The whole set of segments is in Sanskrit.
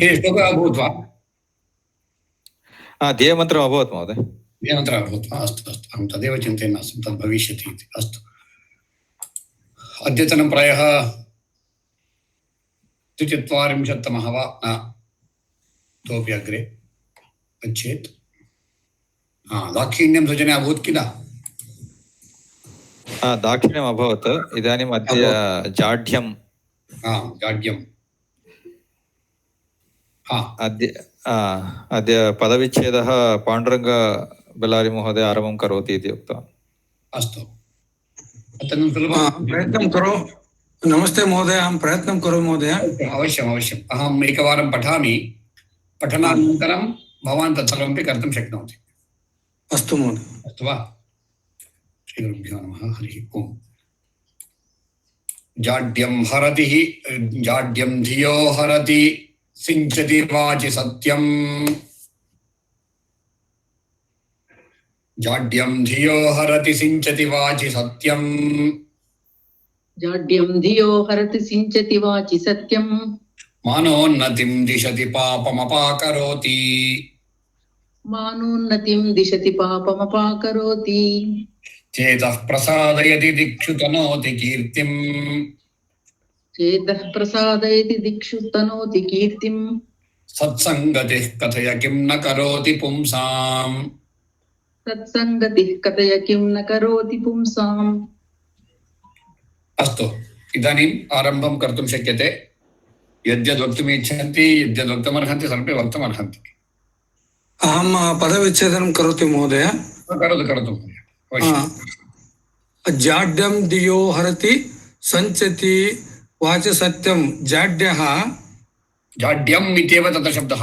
ये श्लोकः अभूत् वा? ध्येयमन्त्रम् अभवत् महोदय। ध्येयमन्त्रम् अभूत् वा? अस्तु अस्तु, अहं तदेव चिन्तयन् आसं तद् भविष्यति इति। अस्तु, अद्यतनं प्रायः 40तमः वा न इतोपि अग्रे गच्छेत्। दाक्षिण्यं सृजने अभूत् किल? दाक्षिण्यम् अभवत्। इदानीम् अद्य जाढ्यं जाड्यं अद्य पदविच्छेदः पाण्डुरङ्ग बेल्लारी महोदय आरम्भं करोति इति उक्तवान्। अस्तु, प्रयत्नं करो। नमस्ते महोदय, अहं प्रयत्नं करोमि महोदय। अवश्यम् अवश्यम्, अहम् एकवारं पठामि, पठनानन्तरं भवान् तत्सर्वमपि कर्तुं शक्नोति। अस्तु महोदय। अस्तु वा? श्रीगुरुभ्यो नमः। हरिः ओम्। जाड्यं हरति जाड्यं धियो हरति सिञ्चति वाचि सत्यम्। जाड्यं धियो हरति सिञ्चति वाचि सत्यम्। जाड्यं धियो हरति सिञ्चति वाचि सत्यम्। मानोन्नतिं दिशति पापमपाकरोति। मानोन्नतिं दिशति पापमपाकरोति। चेतः प्रसादयति दिक्षु तनोति कीर्तिम्। चेतः प्रसादयति दिक्षु तनोति कीर्तिम्। सत्सङ्गतिः कथय किं न करोति पुंसाम्। सत्सङ्गतिः कथय किं न करोति पुंसाम्। अस्तु, इदानीम् आरम्भं कर्तुं शक्यते। यद्यद् वक्तुम् इच्छन्ति, यद्यद् वक्तुमर्हन्ति, सर्वे वक्तुमर्हन्ति। अहं पदविच्छेदनं करोति महोदय। करोतु करोतु महोदय। जाड्यं धियो हरति सञ्चति वाच सत्यं। जाड्यः जाड्यम् इत्येव तत्र शब्दः।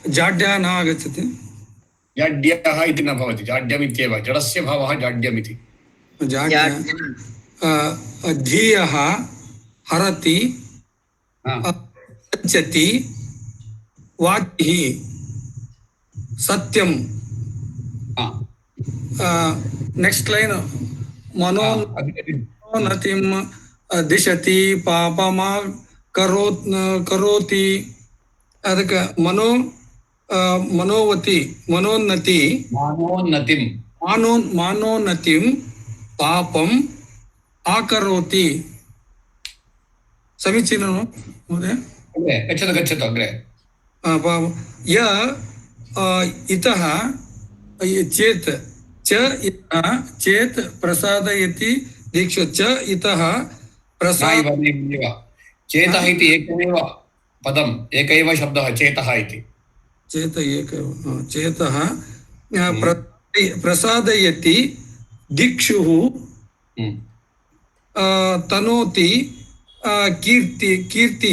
जाड्यः न आगच्छति। जाड्यः इति न भवति, जाड्यम् इत्येव जडस्य भावः जाड्यम् इति। धीयः हरति सञ्चति वाचिः सत्यं। नेक्स्ट लाइन मनोन्नतिं दिशति पापमा करोति। ಅದಕ್ಕೆ मानोन्नतिं पापम आकरोति। समीचीनं महोदय? गच्छतु गच्छतु अग्रे। इतः चेत् चेत् प्रसादयति दीक्षु च इतः प्रसाद। चेतः इति एकमेव पदम्, एकैव शब्दः चेतः इति। चेतः प्रसादयति दिक्षुः तनोति कीर्तिं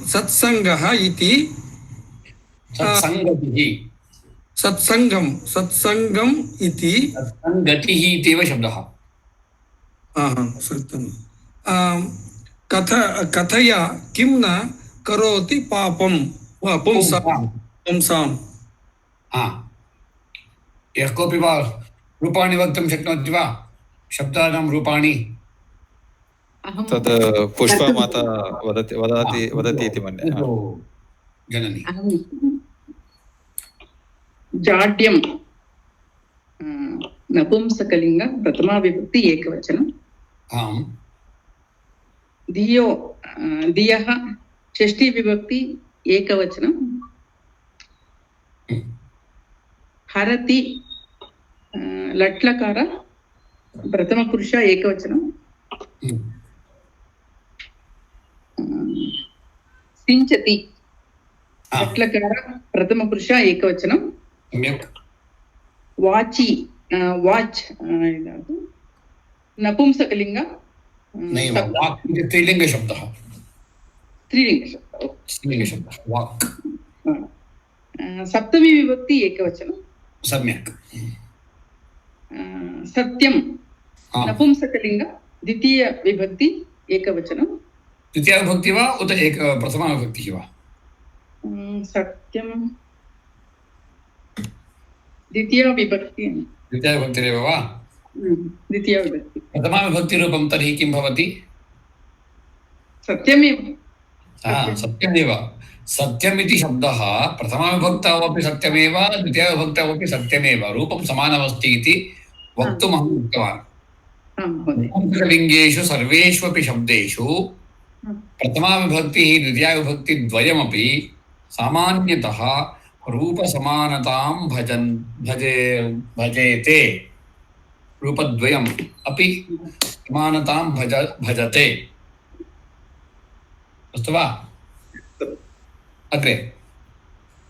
सत्संगः इति। सत्संगम इति। गतिः इत्येव शब्दः। सत्यं। कथय किं न करोति पापं पुंसाम्। यः कोऽपि वा रूपाणि वक्तुं शक्नोति वा? शब्दानां रूपाणि? तद् पुष्पमाता वदति इति मन्ये। जननी। जाड्यं नपुंसकलिंग प्रथमा विभक्ति एकवचनम्। धियो धियः षष्ठी विभक्ति एकवचनम्। हरति लट्लकार प्रथम पुरुष एकवचनम्। सिञ्चति लट्लकार प्रथम पुरुष एकवचनम्। वाची वाच नपुंसकलिंग स्त्रीलिंग शब्दः। स्त्रीलिंग शब्दः वाक्। सप्तमी विभक्ति एकवचनं। सम्यक्। सत्यं नपुंसकलिंग द्वितीय विभक्ति एकवचनं। द्वितीया विभक्ति वा उत एक प्रथमा विभक्तिः वा? सत्यं द्वितीया विभक्ति। द्वितीया विभक्तिरेव वा? द्वितीया विभक्ति प्रथमाविभक्तिरूपं तर्हि किं भवति? सत्यमेव सत्यमेव। सत्यमिति शब्दः प्रथमाविभक्तौ अपि सत्यमेव, द्वितीयाविभक्तौ अपि सत्यमेव, रूपं समानमस्ति इति वक्तुमहम् उक्तवान्। आं महोदय नपुंसकलिङ्गेषु सर्वेष्वपि शब्देषु प्रथमाविभक्तिः द्वितीयाविभक्तिद्वयमपि सामान्यतः रूपसमानतां भजेते। रूपद्वयम् अपि समानतां भजते। अस्तु वा? अग्रे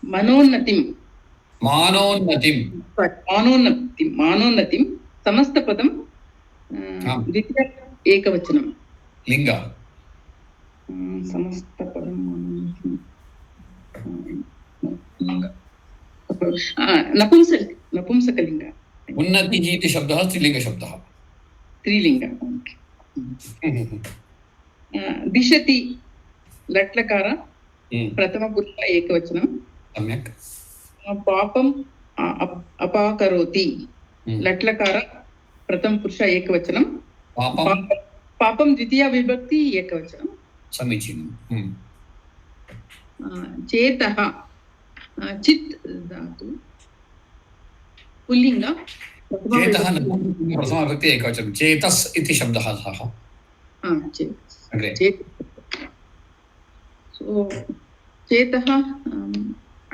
मनोन्नतिं समस्तपदं द्वितीय एकवचनं लिङ्ग समस्तपदं नपुंसकलिङ्ग उन्नतिः इति शब्दः स्त्रीलिङ्गशब्दः। स्त्रीलिङ्ग दिशति लट्लकार प्रथमपुरुष एकवचनं सम्यक्। पापम् अपाकरोति लट्लकार प्रथमपुरुष एकवचनं पापं द्वितीया विभक्ति एकवचनं समीचीनं। चेतः चित् धातु पुल्लिङ्ग चेतः प्रथमाविभक्ति एकवचनं चेतस् इति शब्दः सः। अग्रे चेतः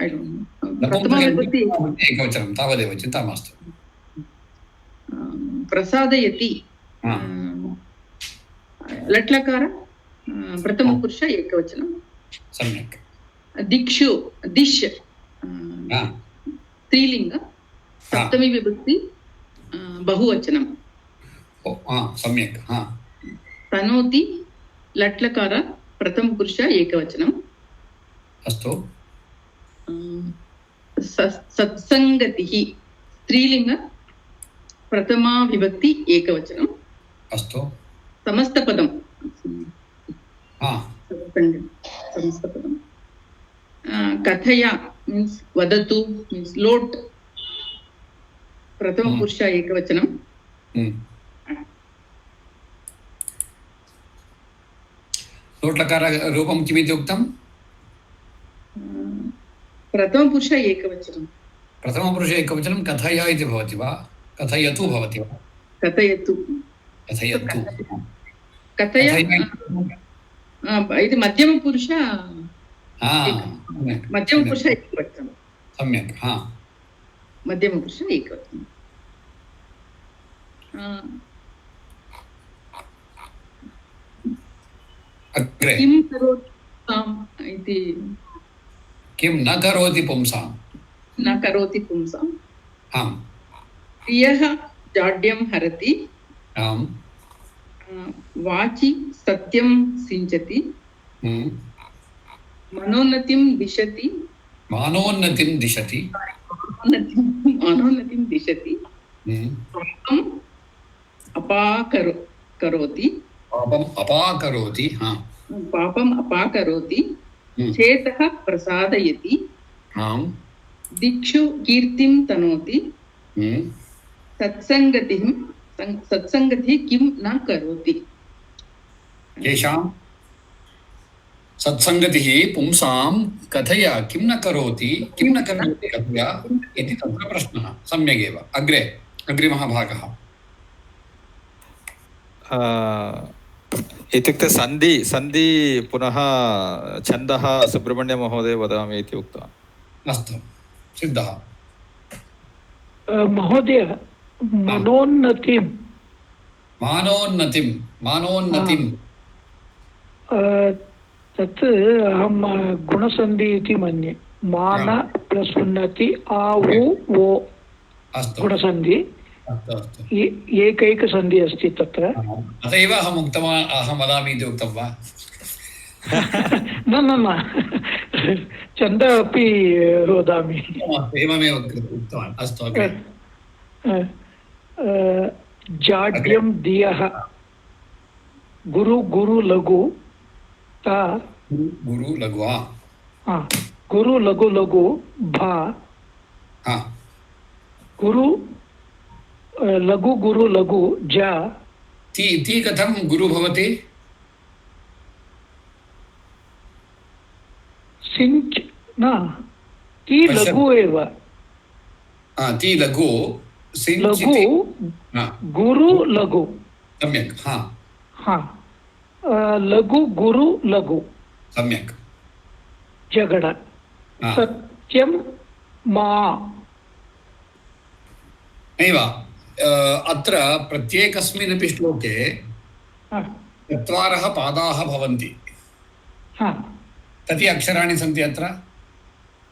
ऐ डोण्ट् नो प्रथमाविभक्ति एकवचनं तावदेव, चिन्ता मास्तु। प्रसादयति लट्लकार प्रथमपुरुष एकवचनं सम्यक्। दिक्षु दिश् स्त्रीलिङ्ग सप्तमी विभक्ति बहुवचनं सम्यक्। तनोति लट्लकार प्रथमपुरुष एकवचनं अस्तु। सत्सङ्गतिः स्त्रीलिङ्ग प्रथमा विभक्ति एकवचनं अस्तु। समस्तपदं समस्तपदं कथया मीन्स् वदतु मीन्स् लोट् प्रथमपुरुष एकवचनं लोट्लकार रूपं किमिति उक्तं? प्रथमपुरुष एकवचनं प्रथमपुरुष एकवचनं कथय इति भवति वा? कथयतु भवति वा? कथयतु कथयतु कथय इति मध्यमपुरुष मध्यमपुरुष एकवचनं सम्यक्। मध्यमपुरुष एकवचनं अग्रे किं करोति इति किं न करोति पुंसां न करोति पुंसां आम् प्रियः जाड्यं हरति आम् वाचि सत्यं सिञ्चति मनोन्नतिं दिशति मानोन्नतिं दिशति मनोन्नतिं दिशति पापम् अपाकरोति पापम् अपाकरोति चेतः प्रसादयति दिक्षु कीर्तिं तनोति सत्सङ्गतिः किं न करोति येषां सत्सङ्गतिः पुंसां कथय किं न करोति कथय इति तत्र प्रश्नः। सम्यगेव। अग्रे अग्रिमः भागः इत्युक्ते सन्धि पुनः छन्दः सुब्रह्मण्यमहोदय वदामि इति उक्तवान्। अस्तु सिद्धः। महोदय मनोन्नतिं तत् अहं गुणसन्धि इति मन्ये। मान प्लस् उन्नति आउ वो गुणसन्धि एकैकसन्धि अस्ति तत्र। तथैव अहम् उक्तवान्, अहं वदामि इति उक्तं वा? न छन्द अपि वदामि। एवमेव उक्तवान्। अस्तु अग्रे। जाड्यं दियः गुरु लघु ता गुरु लघु गुरु लघु भा गुरु लघु गुरु लघु ज ती कथं गुरु भवति? सिञ्च न ती पश्यतु। लघु एव ती लघु सिञ्च लघु इति- हा, गुरु लघु सम्यक्, हा, हा लघु गुरु लघु सम्यक्, जगड हा। सत्यं मा नैव अत्र प्रत्येकस्मिन्नपि श्लोके हा, 4 पादाः भवन्ति। हा। कति अक्षराणि सन्ति अत्र?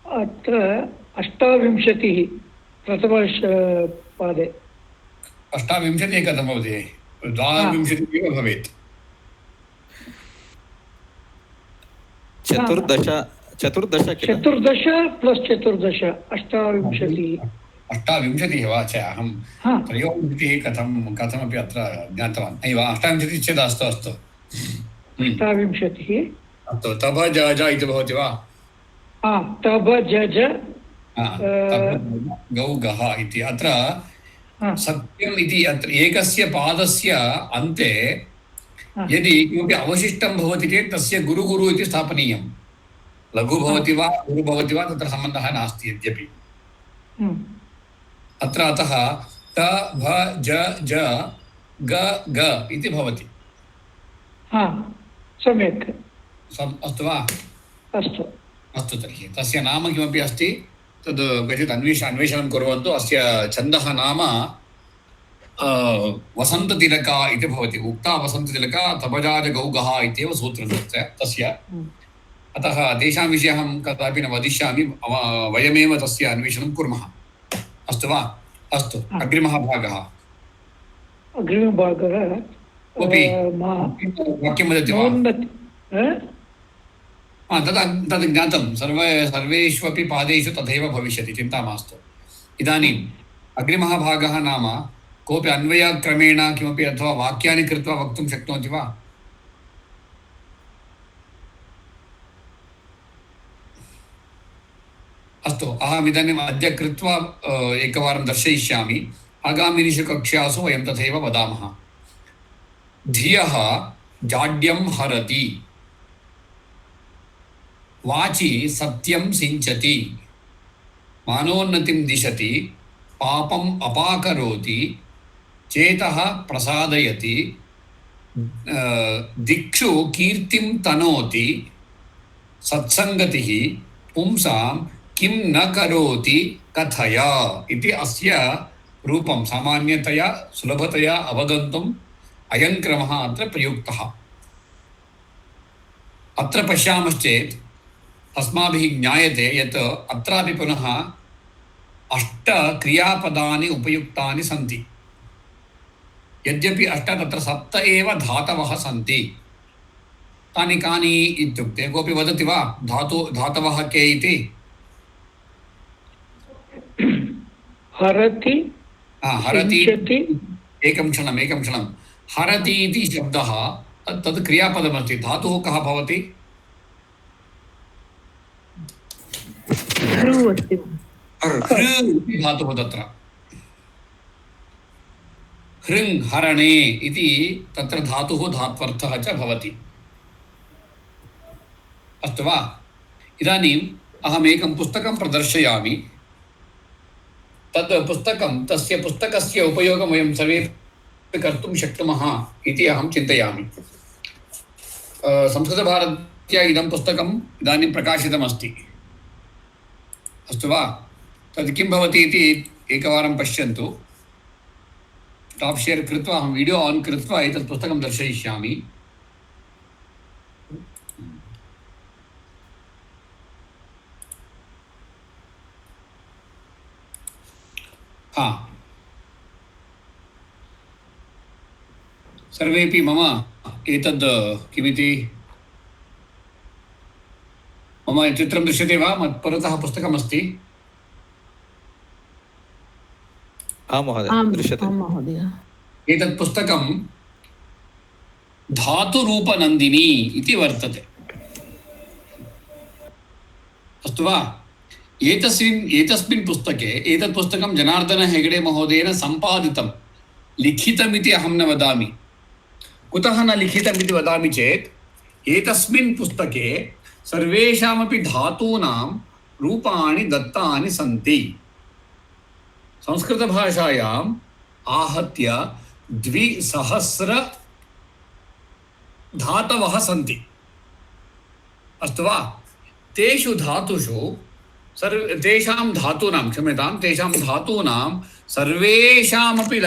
अत्र 28 प्रथमपादे 28 कथं भवति? 22 एव भवेत्। चतुर्दश चतुर्दश किल 14 प्लस 14 28 28 वा? च अहं हा 23 कथमपि अत्र ज्ञातवान्। नैव 28 चेत् अस्तु अस्तु। 28 अस्तु, तब ज ज इति भवति वा? हा तब जज तब गौ गः इति। अत्र हा सत्यम् इति अत्र एकस्य पादस्य अन्ते हा यदि किमपि अवशिष्टं भवति चेत् तस्य गुरु गुरु इति स्थापनीयं। लघु भवति वा गुरु भवति वा तत्र सम्बन्धः नास्ति यद्यपि। अत्र अतः त भ ज ज ग ग इति भवति। हा सम्यक् अस्तु वा? अस्तु अस्तु, तर्हि तस्य नाम किमपि अस्ति तद् क्वचित् अन्वेषणं कुर्वन्तु। अस्य छन्दः नाम वसन्ततिलका इति भवति। उक्ता वसन्ततिलका तपजाजगौगः इत्येव सूत्रं तस्य। अतः तेषां विषये अहं कदापि न वदिष्यामि, वयमेव तस्य अन्वेषणं कुर्मः। अस्तु वा? अस्तु, अग्रिमः भागः अग्रिमभागः कोऽपि मा वाक्यं वदति वा? नोन्नति तद् ज्ञातं, सर्वेष्वपि पादेषु तथैव भविष्यति, चिन्ता मास्तु। इदानीम् अग्रिमः भागः नाम कोऽपि अन्वयक्रमेण किमपि अथवा वाक्यानि कृत्वा वक्तुं शक्नोति वा? अस्तु, अहम् इदानीम् अद्य कृत्वा एकवारं दर्शयिष्यामि। आगामिनिषु कक्षासु वयं तथैव वदामः। धियः जाड्यं हरति, वाचि सत्यं सिञ्चति, मानोन्नतिं दिशति, पापम् अपाकरोति, चेतः प्रसादयति, दिक्षु कीर्तिं तनोति, सत्सङ्गतिः पुंसां किं न करोति कथय इति अस्य रूपं सामान्यतया सुलभतया अवगन्तुम् अयं क्रमः अत्र प्रयुक्तः। अत्र पश्यामश्चेत् अस्माभिः ज्ञायते यत् अत्रापि पुनः 8 क्रियापदानि उपयुक्तानि सन्ति। यद्यपि 8 तत्र 7 एव धातवः सन्ति। तानि कानि इत्युक्ते कोऽपि वदति वा? धातवः के इति? हरति हरति। सिञ्चति एकं क्षणं। हरति इति शब्दः तद् क्रियापदमस्ति। धातुः कः भवति? हृ इति धातुः तत्र। हृङ् हरणे इति तत्र धातुः धात्वर्थः च भवति। अस्तु वा? इदानीम् अहमेकं पुस्तकं प्रदर्शयामि। तद् पुस्तकं, तस्य पुस्तकस्य उपयोगं वयं सर्वे कर्तुं शक्नुमः इति अहं चिन्तयामि। संस्कृतभारत्या इदं पुस्तकम् इदानीं प्रकाशितमस्ति। अस्तु वा? तद् किं भवति इति एकवारं पश्यन्तु। स्टाप् शेर् कृत्वा अहं वीडियो आन् कृत्वा एतत् पुस्तकं दर्शयिष्यामि। सर्वेपि मम एतद् किमिति मम चित्रं दृश्यते वा? मत्पुरतः पुस्तकमस्ति। आं महोदय दृश्यते। एतत् पुस्तकं धातुरूपनन्दिनी इति वर्तते। अस्तु वा? एतस्मिन् पुस्तके एतत् पुस्तकं जनार्दन हेगडे महोदयेन सम्पादितं। लिखितमिति अहं न वदामि। कुतः न लिखितमिति वदामि चेत् एतस्मिन् पुस्तके सर्वेषामपि धातूनां रूपाणि दत्तानि सन्ति। संस्कृतभाषायाम् आहत्य 2000 धातवः सन्ति, अस्तु वा? तेषु धातुषु तेषां धातूनां सर्वेषामपि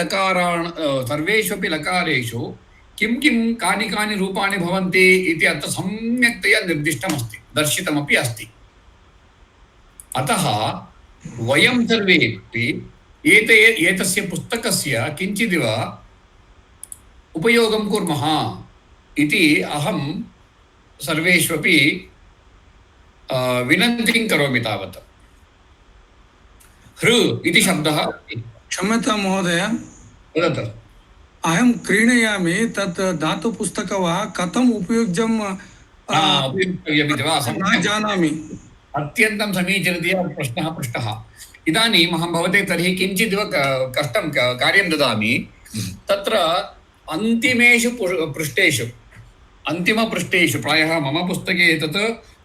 सर्वेष्वपि लकारेषु किं कानि रूपाणि भवन्ति इति अत्र सम्यक्तया निर्दिष्टमस्ति, दर्शितमपि अस्ति। अतः वयं सर्वेपि एतस्य पुस्तकस्य किञ्चिदिव उपयोगं कुर्मः इति अहं सर्वेष्वपि विनन्तिं करोमि तावत्। हृ इति शब्दः क्षम्यतां महोदय, वदतु। अहं क्रीणयामि तत् धातुपुस्तकं वा कथम् उपयुज्यम् उपयोक्तव्यमिति वा न जानामि। अत्यन्तं समीचीनतया प्रश्नः पृष्टः। इदानीम् अहं भवते तर्हि किञ्चिदिव कष्टं कार्यं ददामि। तत्र अन्तिमपृष्ठेषु प्रायः मम पुस्तके तत्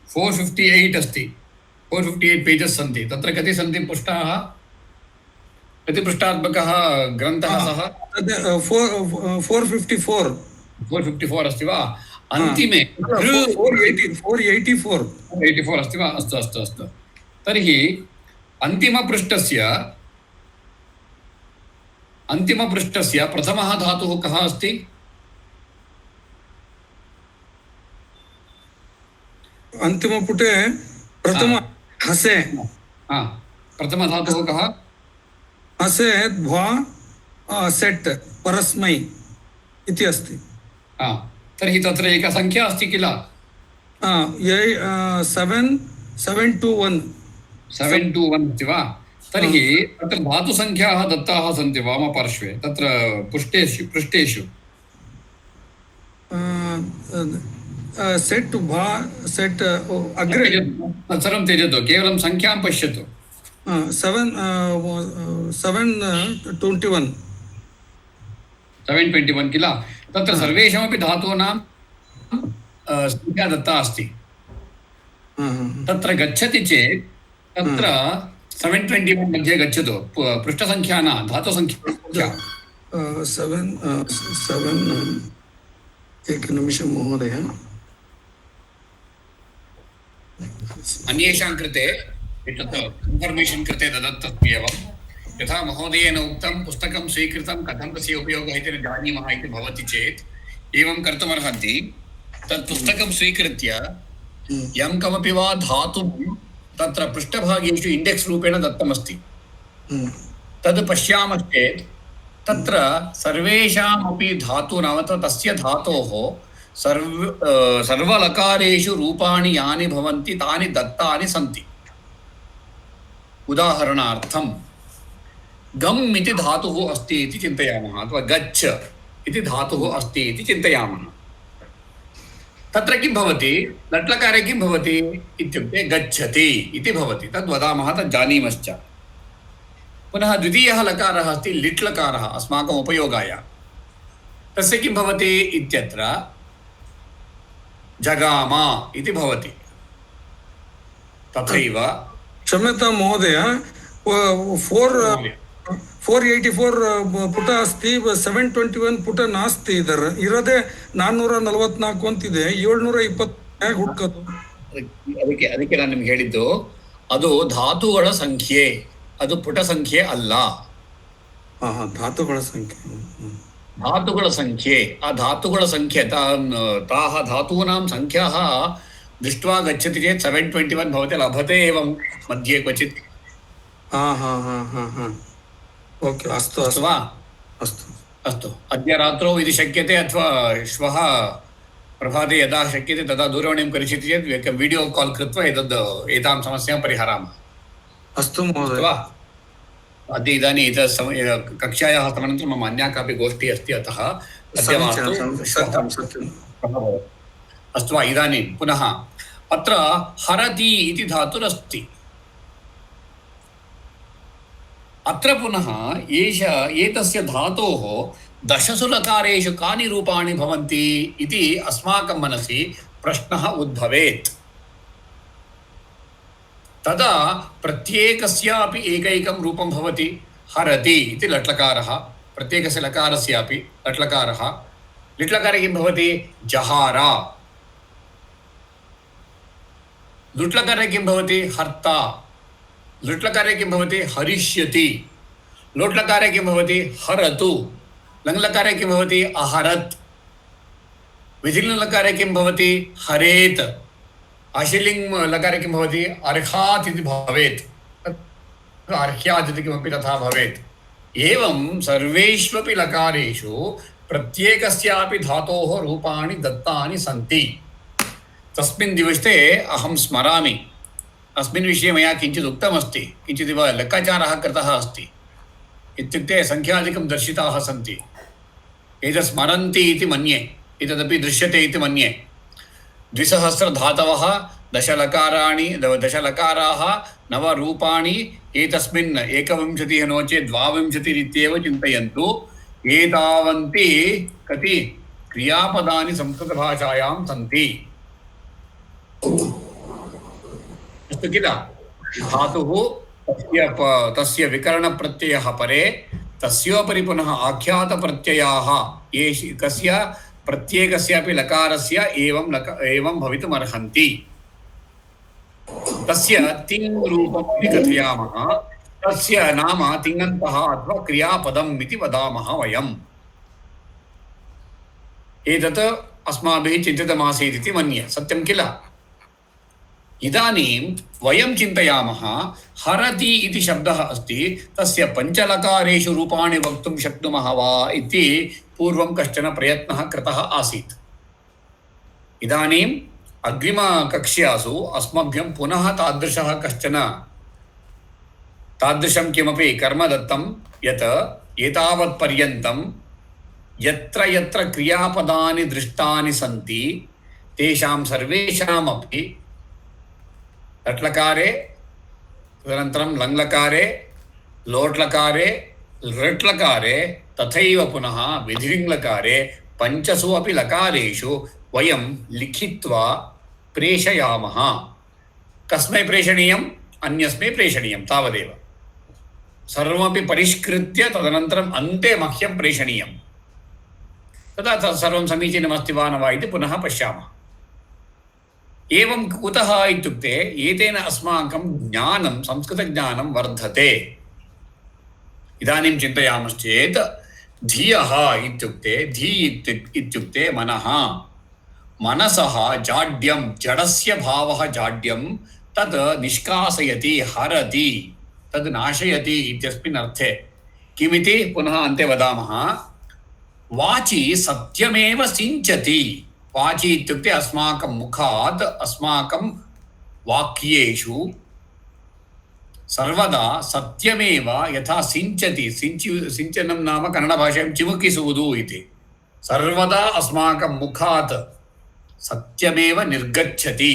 458 अस्ति, 458 पेजस् सन्ति। तत्र कति सन्ति पृष्ठाः? कति पृष्ठात्मकः ग्रन्थः सः? 454 अस्ति वा? अन्तिमे 484 अस्ति वा? अस्तु। तर्हि अन्तिमपृष्ठस्य प्रथमः धातुः कः अस्ति? अन्तिमपुटे प्रथम हसे। प्रथमधातुः कः? हसे ध्वा सेट् परस्मै इति अस्ति। तर्हि तत्र एका संख्या अस्ति किल? 721 अस्ति वा? तर्हि तत्र धातुसङ्ख्याः दत्ताः सन्ति वामपार्श्वे तत्र पृष्ठेषु। सेट् भा सेट् अग्रे सर्वं त्यजतु, केवलं संख्यां पश्यतु। 721 किल? तत्र सर्वेषामपि धातूनां संख्या दत्ता अस्ति। तत्र गच्छति चेत् तत्र 721 मध्ये गच्छतु, पृष्ठसङ्ख्या न, धातुसङ्ख्या। 7 एकनिमिषं महोदय। अन्येषां कृते एतत् इन्फर्मेशन् कृते ददत्तमेव। यथा महोदयेन उक्तं पुस्तकं स्वीकृतं कथं तस्य उपयोगः इति न जानीमः इति भवति चेत् एवं कर्तुमर्हन्ति। तत् पुस्तकं स्वीकृत्य यं कमपि वा धातुं तत्र पृष्ठभागेषु इण्डेक्स् रूपेण दत्तमस्ति, तद् पश्यामश्चेत् तत्र सर्वेषामपि धातूनां तस्य धातोः सर्वलकारेषु रूपाणि यानि भवन्ति तानि दत्तानि सन्ति। उदाहरणार्थं गम् इति धातुः अस्ति इति चिन्तयामः, अथवा गच्छ इति धातुः अस्ति इति चिन्तयामः। तत्र किं भवति? लट्लकारे किं भवति इत्युक्ते गच्छति इति भवति। तद् वदामः, तद् जानीमश्च। पुनः द्वितीयः लकारः अस्ति लिट्लकारः अस्माकम् उपयोगाय। तस्य किं भवति इत्यत्र जगाम इति भवति। तथैव क्षम्यतां महोदय, 484 ಪುಟ अस्ति, 721 ಪುಟ ನಾಸ್ತಿ ಇರದೆ 444 ಅಂತಿದೆ, 720 ಹೇಗೆ ಹುಡುಕೋದು? ಅದಕ್ಕೆ ನಾನು ನಿಮ್ಗೆ ಹೇಳಿದ್ದು, ಅದು ಧಾತುಗಳ ಸಂಖ್ಯೆ, ಅದು ಪುಟ ಸಂಖ್ಯೆ ಅಲ್ಲ. ಧಾತುಗಳ ಸಂಖ್ಯೆ ಆ ಧಾತುಗಳ ಸಂಖ್ಯೆ ತಾः धातूनां संख्याः दृष्ट्वा गच्छति चेत् 721 भवति, लभते एवं मध्ये क्वचित्। ओके, अस्तु वा? अस्तु। अद्य रात्रौ यदि शक्यते अथवा श्वः प्रभाते यदा शक्यते तदा दूरवाणीं करिष्यति चेत् एकं वीडियो काल् कृत्वा एतां समस्यां परिहरामः। अस्तु महोदय। वा? अद्य इदानीं कक्षायाः तदनन्तरं मम अन्या कापि गोष्ठी अस्ति, अतः अस्तु वा? इदानीं पुनः अत्र हरति इति धातुरस्ति। अत्र पुनः एतस्य धातोः दशसु लकारेषु कानि रूपाणि भवन्ति इति अस्माकं मनसि प्रश्नः उद्भवेत्। तदा प्रत्येकस्यापि एकैकं रूपं भवति। हरति इति लट्लकारः, प्रत्येकस्य लकारस्यापि लट्लकारः। लिट्लकारे किं भवति? जहार। लुट्लकारे किं भवति? हर्ता। लुट्लकारे किं भवति? हरिष्यति। लोट्लकारे किं भवति? हरतु। लङ्लकारे किं भवति? अहरत्। विधिलिङ्लकारे किं भवति? हरेत्। आशीलिङ् लकारे किं भवति? अर्हात् इति भवेत्। अर्ह्यात् इति किमपि तथा भवेत्। एवं सर्वेष्वपि लकारेषु प्रत्येकस्यापि धातोः रूपाणि दत्तानि सन्ति। तस्मिन् दिवसे अहं स्मरामि, अस्मिन् विषये मया किञ्चित् उक्तमस्ति, किञ्चिदिव लेक्काचारः कृतः अस्ति। इत्युक्ते सङ्ख्यादिकं दर्शिताः सन्ति। एतत् स्मरन्ति इति मन्ये, एतदपि दृश्यते इति मन्ये। 200 धातवः, 10 लकाराणि, 10 लकाराः, 9 रूपाणि एतस्मिन् 21 नो चेत् 22 इत्येव चिन्तयन्तु। एतावन्ति कति क्रियापदानि संस्कृतभाषायां सन्ति। अस्तु किल? धातुः तस्य विकरणप्रत्ययः परे, तस्योपरि पुनः आख्यातप्रत्ययाः कस्य प्रत्येकस्यापि लकारस्य एवं भवितुमर्हन्ति। तस्य तिङ् रूपम् इति कथयामः। तस्य नाम तिङन्तः अथवा क्रियापदम् इति वदामः वयम्। एतत् अस्माभिः चिन्तितमासीत् इति मन्ये, सत्यं किल? इदानीं वयं चिन्तयामः, हरति इति शब्दः अस्ति, तस्य पञ्चलकारेषु रूपाणि वक्तुं शक्नुमः वा इति पूर्वं कश्चन प्रयत्नः कृतः आसीत्। इदानीम् अग्रिमकक्ष्यासु अस्मभ्यं पुनः तादृशं किमपि कर्म दत्तं यत् एतावत्पर्यन्तं यत्र यत्र क्रियापदानि दृष्टानि सन्ति तेषां सर्वेषामपि लट्लकारे, तदनन्तरं लङ्लकारे, लोट्लकारे, लृट्लकारे, तथैव पुनः विधिलिङ्लकारे 5 अपि लकारेषु वयं लिखित्वा प्रेषयामः। कस्मै प्रेषणीयम्? अन्यस्मै प्रेषणीयं, तावदेव। सर्वमपि परिष्कृत्य तदनन्तरम् अन्ते मह्यं प्रेषणीयं। तदा सर्वं समीचीनमस्ति वा न वा इति पुनः पश्यामः। एवं कुतः इत्युक्ते एतेन अस्माकं ज्ञानं, संस्कृतज्ञानं वर्धते। इदानीं चिन्तयामश्चेत् धियः इत्युक्ते इत्युक्ते मनः। मनसः जाड्यं, जडस्य भावः जाड्यं, तद् निष्कासयति, हरति, तद् नाशयति इत्यस्मिन् अर्थे। किमिति पुनः अन्ते वदामः। वाचि सत्यमेव सिञ्चति। वाचि इत्युक्ते अस्माकं मुखात्, अस्माकं वाक्येषु सर्वदा सत्यमेव यथा सिञ्चति। सिञ्चनं नाम कन्नडभाषायां चिमुकिसुवुदु इति। सर्वदा अस्माकं मुखात् सत्यमेव निर्गच्छति।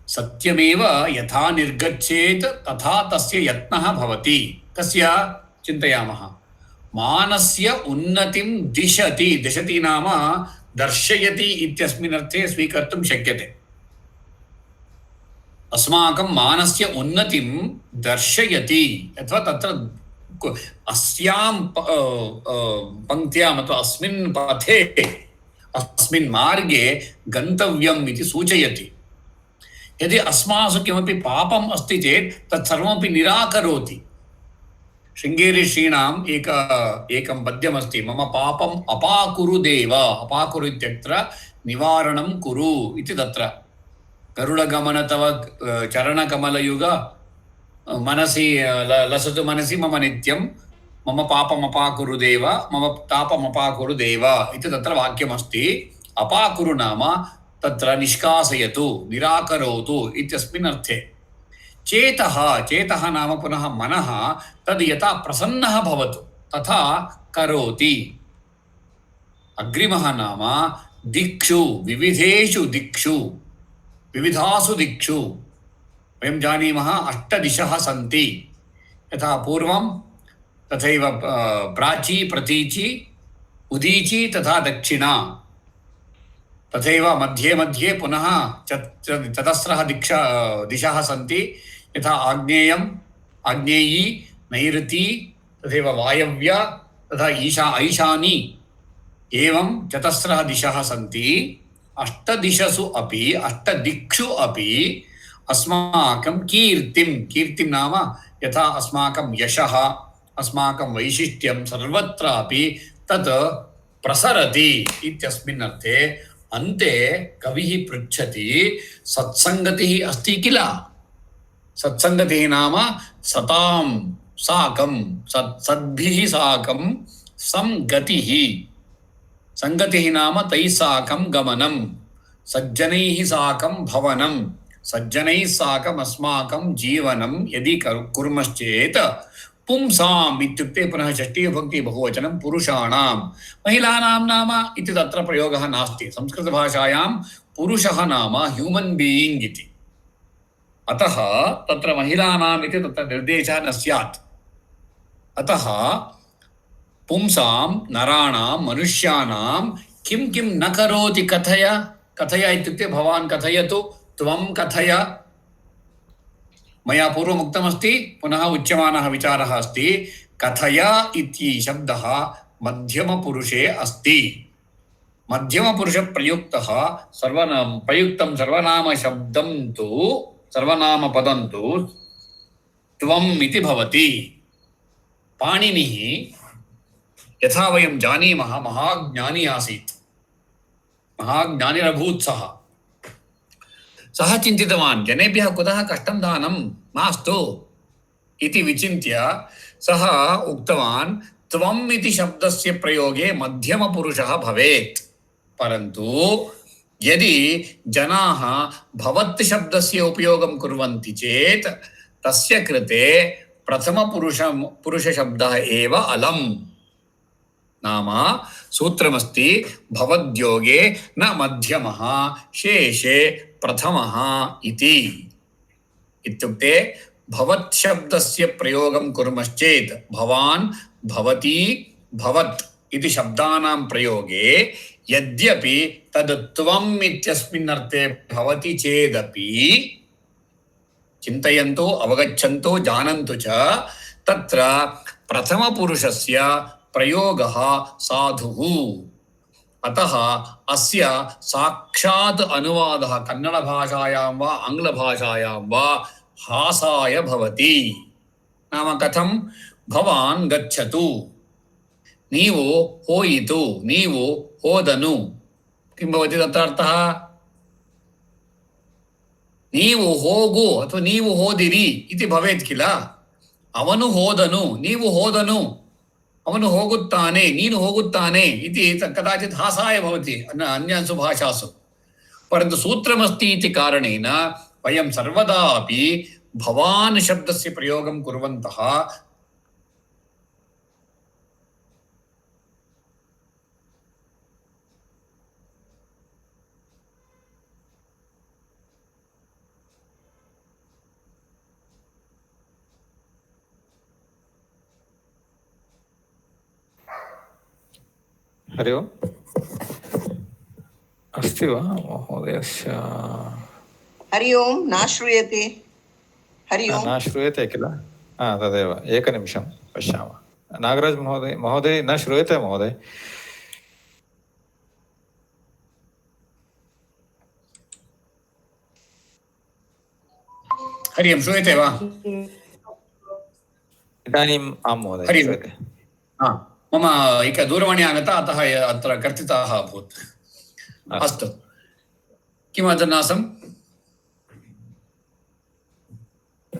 सत्यमेव यथा निर्गच्छेत् तथा तस्य यत्नः भवति। कस्य? चिन्तयामः। मानस्य उन्नतिं दिशति। दिशति नाम दर्शयति इत्यस्मिन् अर्थे स्वीकर्तुं शक्यते। अस्माकं मानस्य उन्नतिं दर्शयति, अथवा तत्र अस्यां पङ्क्त्याम् अथवा अस्मिन् पथे, अस्मिन् मार्गे गन्तव्यम् इति सूचयति। यदि अस्मासु किमपि पापम् अस्ति चेत् तत् सर्वमपि निराकरोति। शृङ्गेरी श्रीणाम् एकं पद्यमस्ति, मम पापम् अपाकुरु देव। अपाकुरु इत्यत्र निवारणं कुरु इति। तत्र गरुडगमन तव चरणकमलयुग मनसि लसतु मनसि मम नित्यं, मम पापम् अपाकुरु देव, मम तापम् अपाकुरु देव इति तत्र वाक्यमस्ति। अपाकुरु नाम तत्र निष्कासयतु, निराकरोतु इत्यस्मिन् अर्थे। चेतः, चेतः नाम पुनः मनः, तद् यथा प्रसन्नः भवतु तथा करोति। अग्रिमः नाम दिक्षु, विविधेषु दिक्षु, विविधासु दिक्षु। वयं जानीमः 8 दिशः सन्ति। यथा पूर्वं तथैव प्राची प्रतीची उदीची तथा दक्षिणा तथैव मध्ये मध्ये पुनः चतस्रः दिशः सन्ति यथा आग्नेयम् आग्नेयी नैऋती तथैव वायव्या तथा ऐशानी एवं चतस्रः दिशः सन्ति अष्टदिशसु अपि अष्टदिक्षु अपि अस्माकं कीर्तिं नाम यथा अस्माकं यशः अस्माकं वैशिष्ट्यं सर्वत्रापि तत् प्रसरति इत्यस्मिन् अर्थे अन्ते कविः पृच्छति सत्सङ्गतिः अस्ति किल सत्सङ्गतिः नाम सतां साकं सद्भिः साकं संगतिः संगतिः नाम तैः साकं गमनं सज्जनैः साकं भवनं सज्जनैः साकम् अस्माकं जीवनं यदि कुर्मश्चेत् पुंसाम् इत्युक्ते पुनः षष्ठी विभक्ति बहुवचनं पुरुषाणां महिलानां नाम इति तत्र प्रयोगः नास्ति संस्कृतभाषायां पुरुषः नाम ह्यूमन् बीइङ्ग् इति अतः तत्र महिलानाम् इति तत्र निर्देशः न स्यात् अतः पुंसां नराणां मनुष्याणां किं किं न करोति कथय कथय इत्युक्ते भवान् कथयतु त्वं कथय मया पूर्वम् उक्तमस्ति पुनः उच्यमानः विचारः अस्ति कथय इति शब्दः मध्यमपुरुषे अस्ति मध्यमपुरुषप्रयुक्तः प्रयुक्तं सर्वनामशब्दं तु सर्वनामपदं तु त्वम् इति भवति पाणिनिः यथा वयं जानीमः महाज्ञानी आसीत् महाज्ञानिरभूत् सः चिन्तितवान् जनेभ्यः कुतः कष्टं दानं मास्तु इति विचिन्त्य सः उक्तवान् त्वम् इति शब्दस्य प्रयोगे मध्यमपुरुषः भवेत् परन्तु यदि जनाः भवत् शब्दस्य उपयोगं कुर्वन्ति चेत् तस्य कृते प्रथमपुरुषशब्दः एव अलम् नाम सूत्रमस्ति भवद्योगे न मध्यमः शेषे प्रथमः इति इत्युक्ते भवत् शब्दस्य प्रयोगं कुर्मश्चेत् भवान् भवती भवत् इति शब्दानां प्रयोगे यद्यपि तद् त्वम् इत्यस्मिन् अर्थे भवति चेदपि चिन्तयन्तु अवगच्छन्तु जानन्तु च तत्र प्रथमपुरुषस्य प्रयोगः साधुः अतः अस्य साक्षात् अनुवादः कन्नडभाषायां वा आङ्ग्लभाषायां वा हासाय भवति नाम कथं भवान् गच्छतु नीवु होयितु नीवु होदनु किं भवति तत्र अर्थः नीवु होगु अथवा नीवु होदिरि इति भवेत् किल ಅವನು ಹೋದನು ನೀವು ಹೋದನು ಅವನು ಹೋಗುತ್ತಾನೆ ನೀನು ಹೋಗುತ್ತಾನೆ इति कदाचित् हासाय भवति अन्यासु भाषासु परन्तु सूत्रमस्ति इति कारणेन वयं सर्वदा अपि भवान् शब्दस्य प्रयोगं कुर्वन्तः हरि ओम् अस्ति वा महोदयस्य हरि ओम् न श्रूयते हरि ओम् न श्रूयते किल तदेव एकनिमिषं पश्यामः नागराज महोदय न श्रूयते महोदय हरि ओम् श्रूयते वा इदानीम् आं महोदय श्रूयते मम एक दूरवाणी आगता अतः अत्र कर्तिताः अभूत् अस्तु किं वदन्नासम्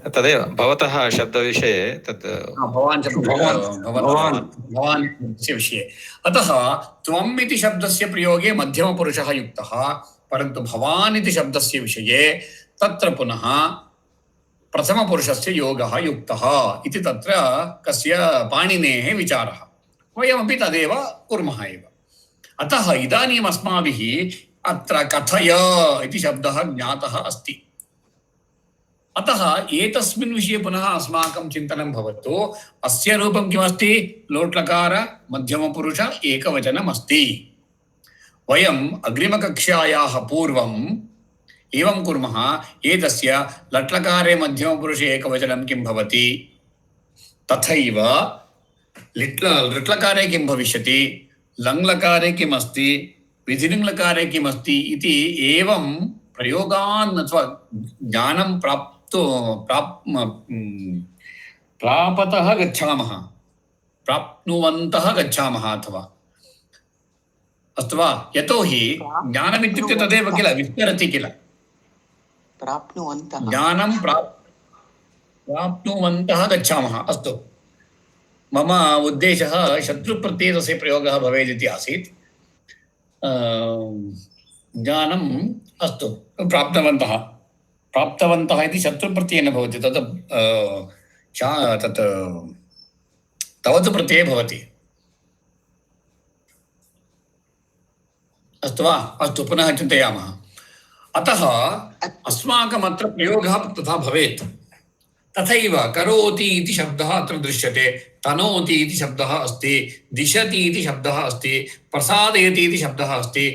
तदेव भवतः शब्दविषये तत् भवान् विषये अतः त्वम् इति शब्दस्य प्रयोगे मध्यमपुरुषः युक्तः परन्तु भवान् इति शब्दस्य विषये तत्र पुनः प्रथमपुरुषस्य योगः युक्तः इति तत्र कस्य पाणिनेः विचारः वयमपि तदेव कुर्मः एव अतः इदानीम् अस्माभिः अत्र कथय इति शब्दः ज्ञातः अस्ति अतः एतस्मिन् विषये पुनः अस्माकं चिन्तनं भवतु। अस्य रूपं किमस्ति? लोट्लकार मध्यमपुरुष एकवचनमस्ति। वयम् अग्रिमकक्षायाः पूर्वम् एवं कुर्मः, एतस्य लट्लकारे मध्यमपुरुषे एकवचनं किं भवति, तथैव लिट्लकारे किं भविष्यति, लङ्लकारे किम् अस्ति, विधिलिङ्लकारे किम् अस्ति इति एवं प्रयोगान् अथवा ज्ञानं प्रापतः गच्छामः, प्राप्नुवन्तः गच्छामः अथवा अस्तु वा? यतोहि ज्ञानमित्युक्ते तदेव किल, विस्तरति किल। ज्ञानं प्राप्नुवन्तः गच्छामः। अस्तु, मम उद्देशः शत्रुप्रत्ययस्य प्रयोगः भवेत् इति आसीत्। ज्ञानम् अस्तु, प्राप्तवन्तः इति शत्रुप्रत्ययेन भवति, तत् तवतु प्रत्यये भवति। अस्तु वा? अस्तु, पुनः चिन्तयामः। अतः अस्माकम् अत्र प्रयोगः तथा भवेत्। तथैव करोति इति शब्दः अत्र दृश्यते, तनोति इति शब्दः अस्ति, दिशति इति शब्दः अस्ति, प्रसादयति इति शब्दः अस्ति,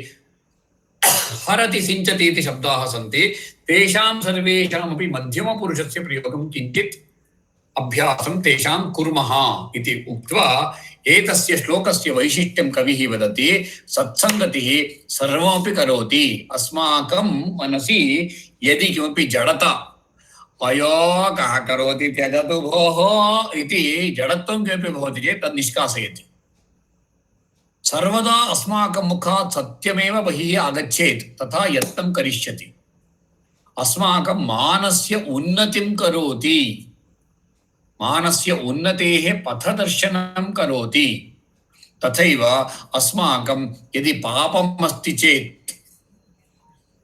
हरति सिञ्चति इति शब्दाः सन्ति। तेषां सर्वेषामपि मध्यमपुरुषस्य प्रयोगं किञ्चित् अभ्यासं तेषां कुर्मः इति उक्त्वा एतस्य श्लोकस्य वैशिष्ट्यं कविः वदति। सत्सङ्गतिः सर्वमपि करोति। अस्माकं मनसि यदि किमपि जडता, अयो कः करोति त्यजतु भोः इति जडत्वं किमपि भवति चेत् तद् निष्कासयति। सर्वदा अस्माकं मुखात् सत्यमेव बहिः आगच्छेत् तथा यत्नं करिष्यति। अस्माकं मानस्य उन्नतिं करोति, मानस्य उन्नतेः पथदर्शनं करोति। तथैव अस्माकं यदि पापम् अस्ति चेत्,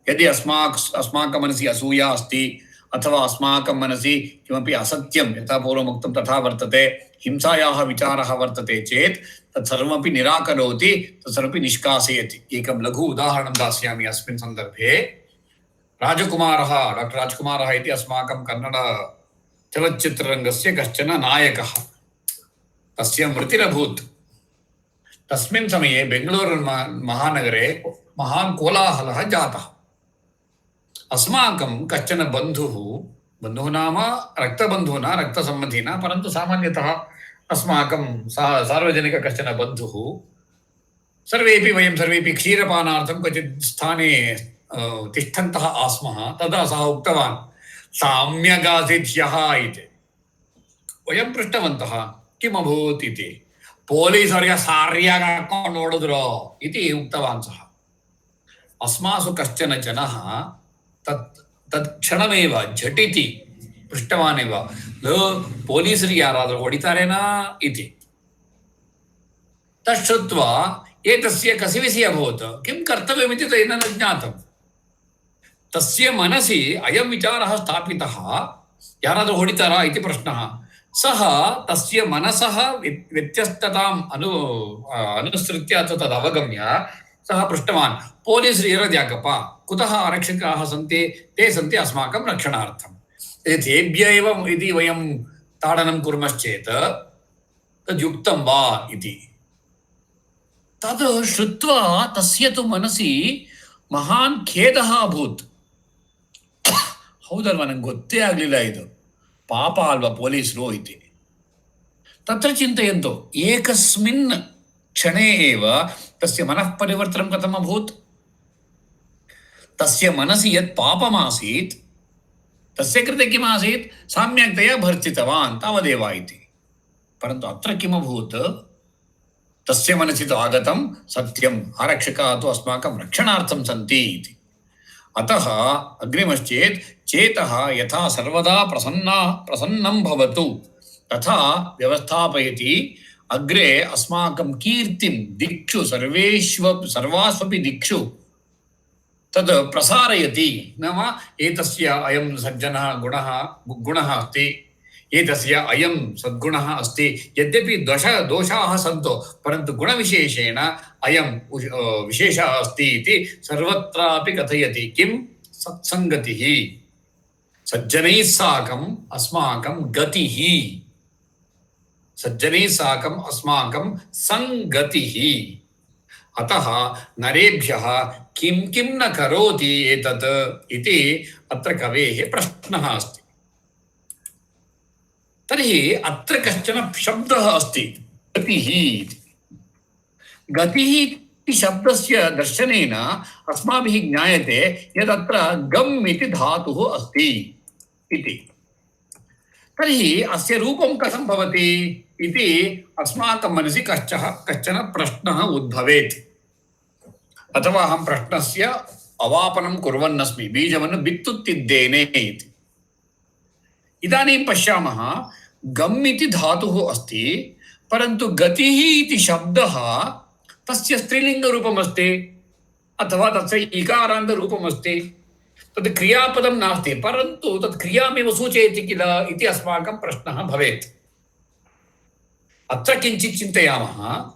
यदि अस्माकं मनसि असूया अस्ति अथवा अस्माकं मनसि किमपि असत्यं, यथा पूर्वमुक्तं तथा वर्तते, हिंसायाः विचारः वर्तते चेत् तत्सर्वमपि निराकरोति, तत्सर्वमपि निष्कासयति। एकं लघु उदाहरणं दास्यामि अस्मिन् सन्दर्भे। राजकुमारः, डाक्टर् राजकुमारः इति अस्माकं कन्नड चलच्चित्ररङ्गस्य कश्चन नायकः, तस्य मृतिरभूत्। तस्मिन् समये बेङ्गळूरु महानगरे महान् कोलाहलः जातः। अस्माकं कश्चन बन्धुः नाम रक्तबन्धुः न, रक्तसम्बन्धी न, परन्तु सामान्यतः अस्माकं सार्वजनिक कश्चन बन्धुः। वयं सर्वेपि क्षीरपानार्थं क्वचित् स्थाने तिष्ठन्तः आस्मः। तदा सः उक्तवान्, साम्यगासीत् ह्यः इति। वयं पृष्टवन्तः किम् अभूत् इति। पोलीस् वर्य सार्याग हाक्कोंड नोडिद्रो इति उक्तवान् सः। अस्मासु कश्चन जनः तत्क्षणमेव झटिति पृष्टवानेव, पोलीसರಿಗೆ ಯಾರಾದರೂ ಹೊಡಿತಾರೇನಾ इति। तच्छ्रुत्वा एतस्य कसिविसि अभूत्। किं कर्तव्यमिति तेन न ज्ञातम्। तस्य मनसि अयं विचारः स्थापितः, ಯಾರಾದರೂ ಹೊಡಿತಾರಾ इति प्रश्नः। सः तस्य मनसः व्यत्यस्तताम् अनुसृत्य तद् अवगम्य सः पृष्टवान्, पोलीस् इरद्याकप्प, कुतः आरक्षकाः सन्ति? ते सन्ति अस्माकं रक्षणार्थम्। तेभ्य एव यदि वयं ताडनं कुर्मश्चेत् तद्युक्तं वा इति। तद् श्रुत्वा तस्य तु मनसि महान् खेदः अभूत्। ಹೌದಲ್ವಾ, ನಂಗೆ ಗೊತ್ತೇ ಆಗಲಿಲ್ಲ ಇದು ಪಾಪ ಅಲ್ವಾ ಪೊಲೀಸರು ಇತಿ. ತತ್ರ ಚಿಂತಯಂತು ಏಕಸ್ಮಿನ್ ಕ್ಷಣೇ ಏವ ತಸ್ಯ ಮನಃ ಪರಿವರ್ತನಂ ಕಥಂ ಅಭೂತ್. ತಸ್ಯ ಮನಸಿ ಯತ್ ಪಾಪಮಾಸೀತ್ ತಸ್ಯ ಕೃತೆ ಕಿಮಾಸೀತ್ ಸಾಮ್ಯಕ್ತಯಾ ಭರ್ತಿತವಾನ್ ತಾವದೇವ ಇತಿ. ಪರಂತು ಅತ್ರ ಕಿಮಭೂತ್, ತಸ್ಯ ಮನಸಿ ತು ಆಗತಂ ಸತ್ಯಂ, ಆರಕ್ಷಕಾಃ ತು ಅಸ್ಮಾಕಂ ರಕ್ಷಣಾರ್ಥಂ ಸಂತಿ ಇತಿ. अतः अग्रिमश्चेत् चेतः यथा सर्वदा प्रसन्नं भवतु तथा व्यवस्थापयति अग्रे अस्माकं कीर्तिं दिक्षु सर्वास्वपि दिक्षु तद् प्रसारयति. नाम एतस्य अयं सज्जनः गुणः अस्ति, एतस्य अयं सद्गुणः अस्ति। यद्यपि दोषाः सन्तो, परन्तु गुणविशेषेण अयं विशेषः अस्ति इति सर्वत्रापि कथयति. किं? सत्सङ्गतिः। सज्जनैः साकम् अस्माकं गतिः, सज्जनैः साकम् अस्माकं संगतिः। अतः नरेभ्यः किं किं न करोति एतत् इति अत्र कवेः प्रश्नः अस्ति। तर्हि अत्र कश्चन शब्दः अस्ति गतिः इति। गतिः इति शब्दस्य दर्शनेन अस्माभिः ज्ञायते यदत्र गम् इति धातुः अस्ति इति। तर्हि अस्य रूपं कथं भवति इति अस्माकं मनसि कश्चन प्रश्नः उद्भवेत्, अथवा अहं प्रश्नस्य अवापनं कुर्वन्नस्मि, बीजವನ್ನು बित्तुತ್ತಿದ್ದೇನೆ इति। इदानीं पश्यामः, गम् इति धातुः अस्ति, परन्तु गतिः इति शब्दः तस्य स्त्रीलिङ्गरूपमस्ति अथवा तस्य इकारान्तरूपमस्ति। तद् क्रियापदं नास्ति, परन्तु तत् क्रियामेव सूचयति किल इति अस्माकं प्रश्नः भवेत्। अत्र किञ्चित् चिन्तयामः।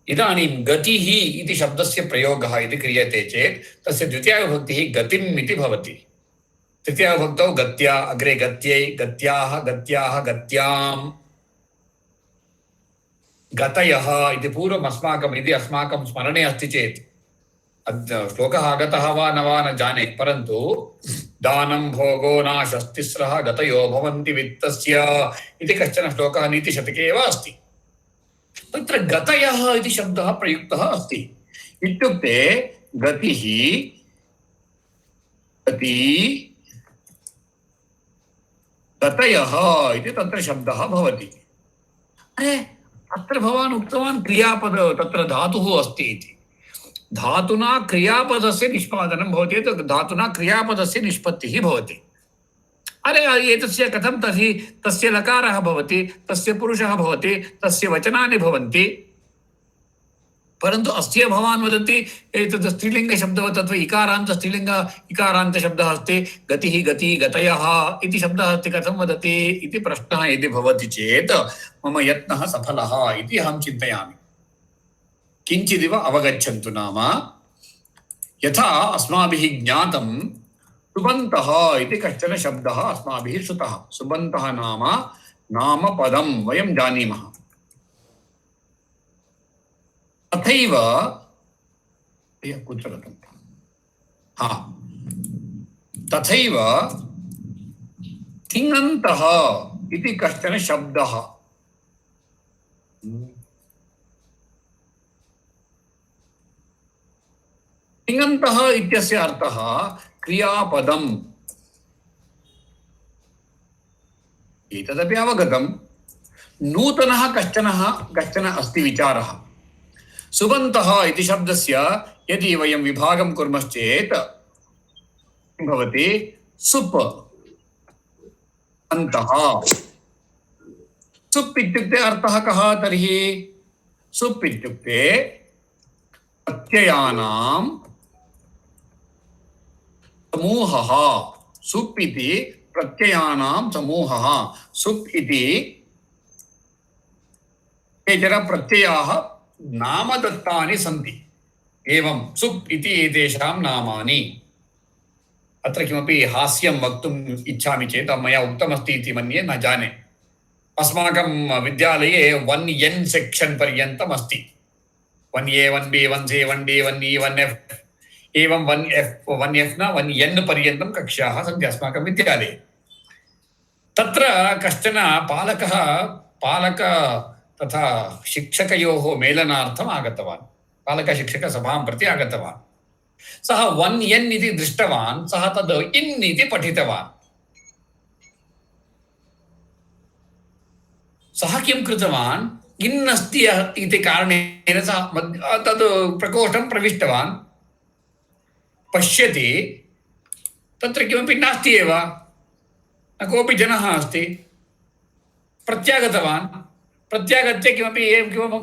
इदानीं गतिः इति शब्दस्य प्रयोगः यदि क्रियते चेत् तस्य द्वितीयाविभक्तिः गतिम् इति भवति। तृतीयाविभक्तौ गत्या, अग्रे गत्यै, गत्याः, गत्याः, गत्याम्, गतयः इति पूर्वम् अस्माकं स्मरणे अस्ति चेत्, श्लोकः आगतः वा न जाने, परन्तु दानं भोगो नाशस्तिस्रः गतयो भवन्ति वित्तस्य इति कश्चन श्लोकः नीतिशतके एव अस्ति। तत्र गतयः इति शब्दः प्रयुक्तः अस्ति। इत्युक्ते गतिः, गति, गतयः इति तत्र शब्दः भवति। अरे, अत्र भवान् उक्तवान् क्रियापद तत्र धातुः अस्ति इति। धातुना क्रियापदस्य निष्पादनं भवति, धातुना क्रियापदस्य निष्पत्तिः भवति। अरे, एतस्य कथं तर्हि तस्य लकारः भवति, तस्य पुरुषः भवति, तस्य वचनानि भवन्ति, परन्तु अस्य भवान् वदति एतत् स्त्रीलिङ्गशब्दः, तत्त्व इकारान्तशब्दः अस्ति, गतिः, गति, गतयः इति शब्दः अस्ति, कथं वदति इति प्रश्नः यदि भवति चेत् मम यत्नः सफलः इति अहं चिन्तयामि। किञ्चिदिव अवगच्छन्तु। नाम यथा अस्माभिः ज्ञातं सुबन्तः इति कश्चन शब्दः अस्माभिः श्रुतः। सुबन्तः नाम नामपदं वयं जानीमः। तथैव कुत्र गतं? तथैव तिङन्तः इति कश्चन शब्दः। तिङन्तः इत्यस्य अर्थः क्रियापदम्। एतदपि अवगतं। नूतनः कश्चन अस्ति विचारः। सुबन्तः इति शब्दस्य यदि वयं विभागं कुर्मश्चेत् किं भवति? सुप् अन्तः। सुप् इत्युक्ते अर्थः कः तर्हि? सुप् इत्युक्ते प्रत्ययानां समूहः। सुप् इति प्रत्ययानां समूहः। सुप् इति केचन प्रत्ययाः नामदत्तानि सन्ति। एवं सुप् इति एतेषां नामानि। अत्र किमपि हास्यं वक्तुम् इच्छामि चेत् मया उक्तमस्ति इति मन्ये, न जाने। अस्माकं विद्यालये 1N सेक्शन् पर्यन्तम् अस्ति। 1A, 1B, 1C, 1D, 1E, 1F एवं 1F न 1N पर्यन्तं कक्ष्याः सन्ति अस्माकं विद्यालये। तत्र कश्चन पालक तथा शिक्षकयोः मेलनार्थम् आगतवान्। पालकशिक्षकसभां प्रति आगतवान्। सः 1N इति दृष्टवान्, सः तद् इन् इति पठितवान्। सः किं कृतवान्? इन् अस्ति इति कारणेन सः तद् प्रकोष्ठं प्रविष्टवान्। पश्यति, तत्र किमपि नास्ति एव, न कोऽपि जनः अस्ति। प्रत्यागत्य किमपि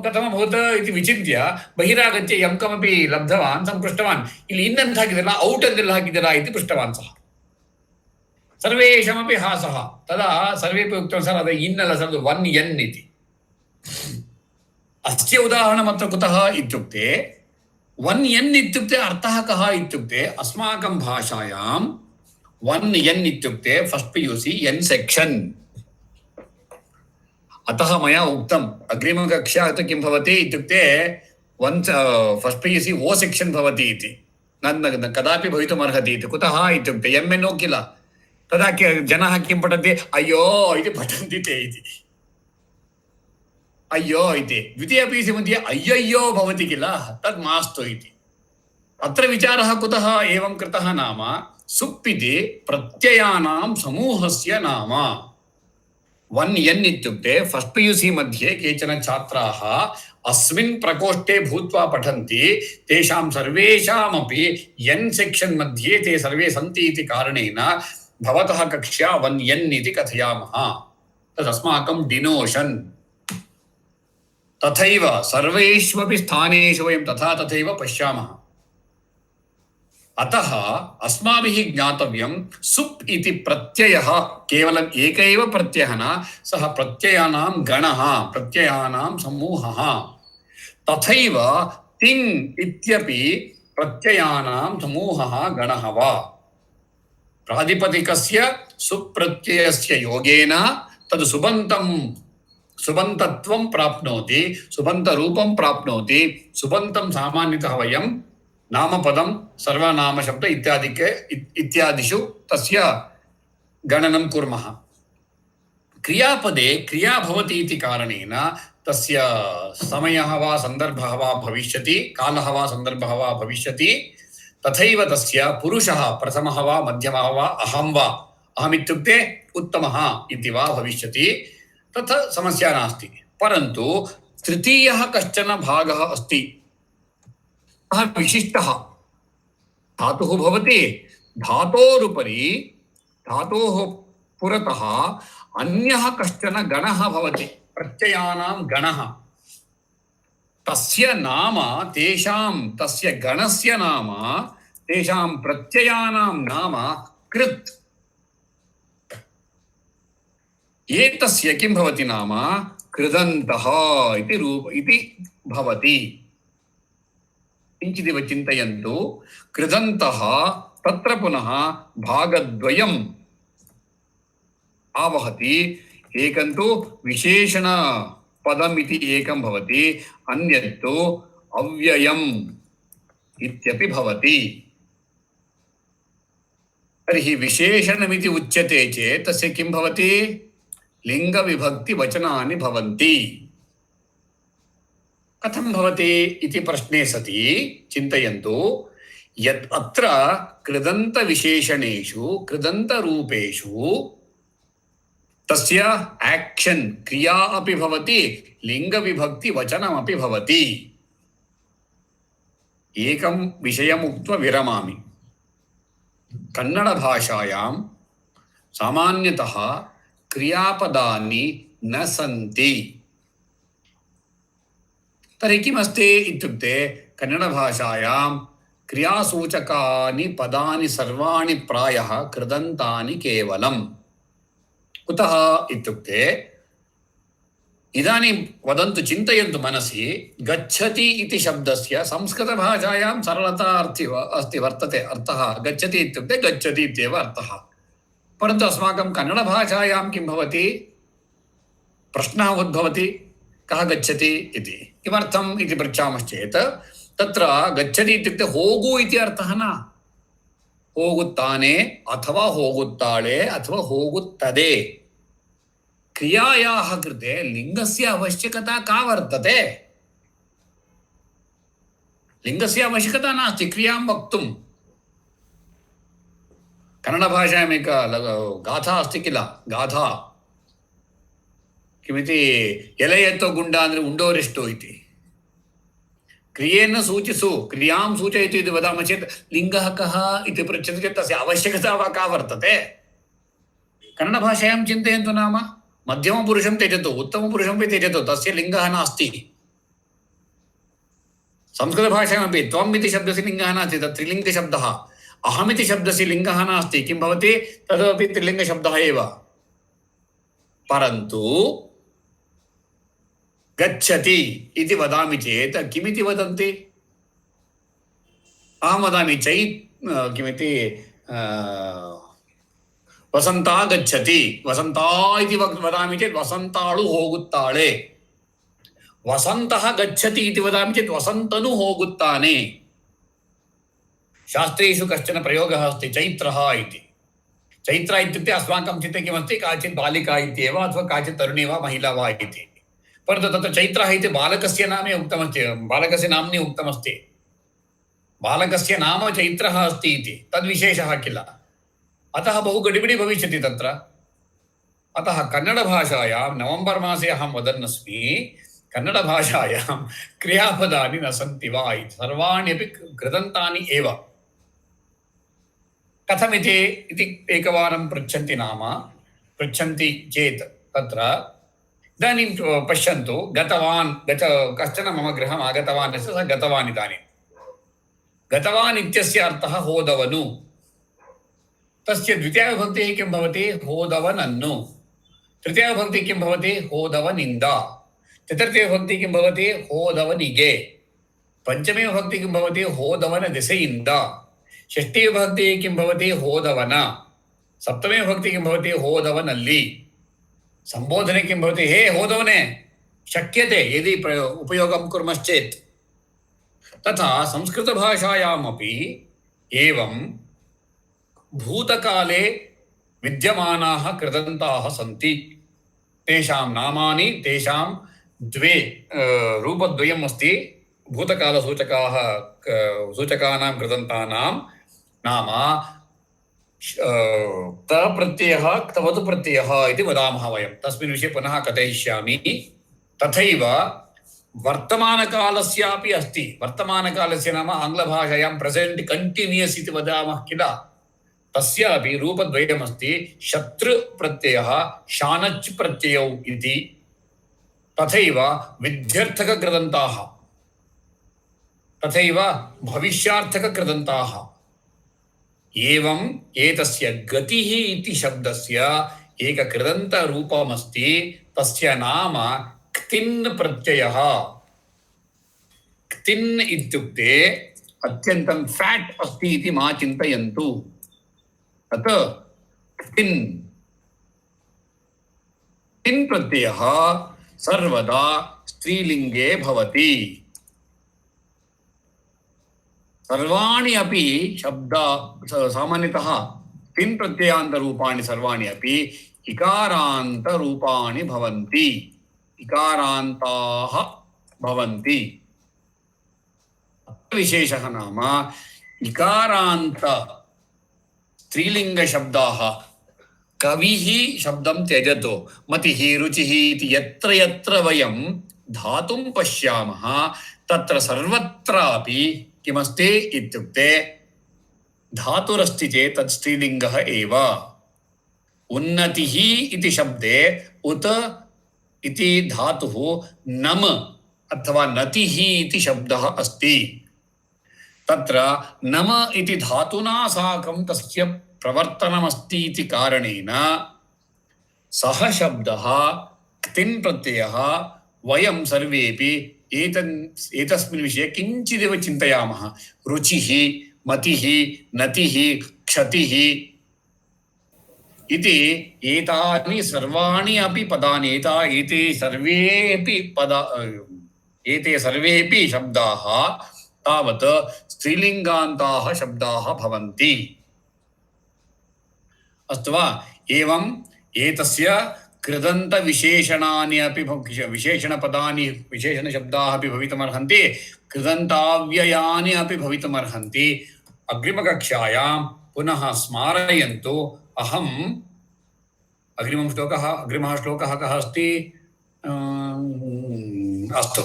कथम् अभवत् इति विचिन्त्य बहिरागत्य यं कमपि लब्धवान्, तं पृष्टवान्, इल् इन् अन्त हाकिदरಲ್ಲ, ಔಟ್ ಅಂತೆಲ್ಲ ಹಾಕಿದರಾ इति पृष्टवान् सः। सर्वेषामपि हासः। तदा सर्वेपि उक्तवान्, सर् अद इन् अल्ल सर् 1N इति। अस्य उदाहरणम् अत्र कुतः इत्युक्ते 1N इत्युक्ते अर्थः कः इत्युक्ते अस्माकं भाषायां 1 n इत्युक्ते फस्ट् PUC n सेक्शन्। अतः मया उक्तम् अग्रिमकक्षा किं भवति इत्युक्ते फस्ट् PUC O सेक्शन् भवति इति न कदापि भवितुमर्हति इति। कुतः इत्युक्ते MNO किल, तदा जनाः किं पठन्ति, अय्यो इति पठन्ति ते इति, अय्यो इति। द्वितीय PUC मध्ये अय्यय्यो भवति किल, तद् मास्तु इति। अत्र विचारः कुतः एवं कृतः नाम सुप् इति प्रत्ययानां समूहस्य नाम। 1 n इत्युक्ते फस्ट् PUC मध्ये केचन छात्राः अस्मिन् प्रकोष्ठे भूत्वा पठन्ति, तेषां सर्वेषामपि n सेक्शन् मध्ये ते सर्वे सन्ति इति कारणेन भवतः कक्षा 1 n इति कथयामः। तदस्माकं डिनोशन्। तथैव सर्वेष्वपि स्थानेषु वयं तथैव पश्यामः। अतः अस्माभिः ज्ञातव्यं सुप् इति प्रत्ययः केवलम् एक एव प्रत्ययः न, सः प्रत्ययानां गणः, प्रत्ययानां समूहः। तथैव तिङ् इत्यपि प्रत्ययानां समूहः गणः वा। प्रातिपदिकस्य सुप्रत्ययस्य योगेन तद् सुबन्तत्वं प्राप्नोति, सुबन्तरूपं प्राप्नोति। सुबन्तं सामान्यतः वयं नामपदं सर्वनामशब्द इत्यादिषु तस्य गणनं कुर्मः। क्रियापदे क्रिया भवति इति कारणेन तस्य समयः वा सन्दर्भः वा भविष्यति, कालः वा सन्दर्भः वा भविष्यति। तथैव तस्य पुरुषः प्रथमः वा मध्यमः वा अहं वा, अहमित्युक्ते उत्तमः इति वा भविष्यति। तथा समस्या नास्ति। परन्तु तृतीयः कश्चन भागः अस्ति, सः विशिष्टः। धातुः भवति, धातोरुपरि धातोः पुरतः अन्यः कश्चन गणः भवति, प्रत्ययानां गणः। तस्य नाम तेषां, तस्य गणस्य नाम, तेषां प्रत्ययानां नाम कृत्। एतस्य किं भवति नाम कृदन्तः इति भवति। किञ्चिदिव चिन्तयन्तु। कृदन्तः तत्र पुनः भागद्वयम् आवहति। एकं तु विशेषणपदम् इति एकं भवति, अन्यत्तु अव्ययम् इत्यपि भवति। तर्हि विशेषणमिति उच्यते चेत् तस्य किं भवति, लिङ्गविभक्तिवचनानि भवन्ति। कथं भवति इति प्रश्ने सति चिन्तयन्तु। यत् अत्र कृदन्तविशेषणेषु, कृदन्तरूपेषु तस्य एक्शन् क्रिया अपि भवति, लिङ्गविभक्तिवचनमपि भवति। एकं विषयम् उक्त्वा विरमामि। कन्नडभाषायां सामान्यतः क्रियापदानि न सन्ति। तर्हि किमस्ति इत्युक्ते कन्नडभाषायां क्रियासूचकानि पदानि सर्वाणि प्रायः कृदन्तानि केवलम्। कुतः इत्युक्ते इदानीं वदन्तु, चिन्तयन्तु मनसि। गच्छति इति शब्दस्य संस्कृतभाषायां सरलता वर्तते अर्थः। गच्छति इत्युक्ते गच्छति इत्येव अर्थः। परन्तु अस्माकं कन्नडभाषायां किं भवति, प्रश्नः उद्भवति, कः गच्छति इति। किमर्थम् इति पृच्छामश्चेत् तत्र गच्छति इत्युक्ते होगु इति अर्थः न। होगुत्ताने अथवा होगुत्ताळे अथवा होगुत्तदे। क्रियायाः कृते लिङ्गस्य आवश्यकता का वर्तते? लिङ्गस्य आवश्यकता नास्ति क्रियां वक्तुं। कन्नडभाषायाम् एका गाथा अस्ति किल, गाथा किमिति, एले एत्तो गुण्ड ಅಂದ್ರೆ उण्डोरेष्टु इति। क्रियेण सूचिसु, क्रियां सूचयतु इति वदामः चेत् लिङ्गः कः इति पृच्छति चेत् तस्य आवश्यकता वा का वर्तते? कन्नडभाषायां चिन्तयन्तु नाम, मध्यमपुरुषं त्यजतु, उत्तमपुरुषमपि त्यजतु, तस्य लिङ्गः नास्ति। संस्कृतभाषायामपि त्वम् इति शब्दस्य लिङ्गः नास्ति, तत् त्रिलिङ्गशब्दः। अहमिति शब्दस्य लिङ्गः नास्ति, किं भवति, तदपि त्रिलिङ्गशब्दः एव। परन्तु गच्छति इति वदामि चेत् किमिति वदन्ति? अहं वदामि किमिति वसंता गच्छति वसंता इति वदामि चेत् वसंताळु होगुत्ताळे वसन्तः गच्छति इति वदामि चेत् वसन्तनु होगुत्ताने शास्त्रेषु कश्चन प्रयोगः अस्ति चैत्रः इति चैत्र इत्युक्ते अस्माकं चित्ते किमस्ति काचित् बालिका इत्येव अथवा काचित् तरुणी वा महिला वा इति परन्तु तत्र चैत्रः इति बालकस्य नामे उक्तमस्ति बालकस्य नाम्नि उक्तमस्ति बालकस्य नाम चैत्रः अस्ति इति तद्विशेषः किल अतः बहु गडिबिडि भविष्यति तत्र अतः कन्नडभाषायां नवम्बर् मासे अहं वदन्नस्मि कन्नडभाषायां क्रियापदानि न सन्ति वा इति सर्वाण्यपि कृदन्तानि एव कथमिति इति एकवारं पृच्छन्ति चेत् तत्र इदानीं पश्यन्तु गतवान् कश्चन मम गृहम् आगतवान् अस्ति सः गतवान् इदानीं गतवान् इत्यस्य अर्थः होदवनु तस्य द्वितीयाविभक्तिः किं भवति होदवनन्नु तृतीयाविभक्तिः किं भवति होदवनिन्दा चतुर्थीविभक्तिः किं भवति होदवनिगे पञ्चमीविभक्तिः किं भवति होदवनदिसैन्द षष्ठीविभक्तिः किं भवति होदवन सप्तमीविभक्तिः किं भवति होदवनल्लि संबोधने किं भवति हे होदवने शक्यते यदि उपयोगं कुर्मश्चेत् तथा संस्कृतभाषायामपि एवं भूतकाले विद्यमानाः कृदन्ताः सन्ति तेषां नामानि तेषां द्वे रूपद्वयम् अस्ति भूतकालसूचकाः सूचकानां कृदन्तानां नाम तप्रत्ययः तवतु प्रत्ययः इति वदामः वयं तस्मिन् विषये पुनः कथयिष्यामि तथैव वर्तमानकालस्यापि अस्ति वर्तमानकालस्य नाम आङ्ग्लभाषायां प्रेजेण्ट् कण्टिन्यूस् इति वदामः किल तस्यापि रूपद्वयमस्ति शत्रुप्रत्ययः शानच् प्रत्ययौ इति तथैव विध्यर्थककृदन्ताः तथैव भविष्यार्थककृदन्ताः एवं एतस्य गतिः इति शब्दस्य एककृदन्तरूपमस्ति तस्य नाम क्तिन् प्रत्ययः क्तिन् इत्युक्ते अत्यन्तं फैट् अस्ति इति मा चिन्तयन्तु तत् क्तिन् क्तिन् प्रत्ययः सर्वदा स्त्रीलिङ्गे भवति सर्वाणि अपि शब्द सामान्यतः तिन् प्रत्ययान्तरूपाणि सर्वाणि अपि इकारान्तरूपाणि भवन्ति इकारान्ताः भवन्ति विशेषः नाम इकारान्त स्त्रीलिङ्गशब्दाः कविः शब्दं त्यजतु मतिः रुचिः इति यत्र यत्र वयं धातुं पश्यामः तत्र सर्वत्रापि किमस्ति इत्युक्ते धातुरस्ति चेत् तत् स्त्रीलिङ्गः एव उन्नतिः इति शब्दे उत इति धातुः नम अथवा नतिः इति शब्दः अस्ति तत्र नम इति धातुना साकं तस्य प्रवर्तनमस्ति इति कारणेन सः शब्दः क्तिन् प्रत्ययः वयं सर्वेपि एतस्मिन् विषये किञ्चिदेव चिन्तयामः रुचिः मतिः नतिः क्षतिः इति एतानि सर्वाणि अपि पदानि एते सर्वेपि शब्दाः तावत् स्त्रीलिङ्गान्ताः शब्दाः भवन्ति अस्तु वा एवं एतस्य कृदन्तविशेषणानि अपि विशेषणपदानि विशेषणशब्दाः अपि भवितुमर्हन्ति कृदन्ताव्ययानि अपि भवितुमर्हन्ति अग्रिमकक्षायां पुनः स्मारयन्तु अहम् अग्रिमः श्लोकः कः अस्ति अस्तु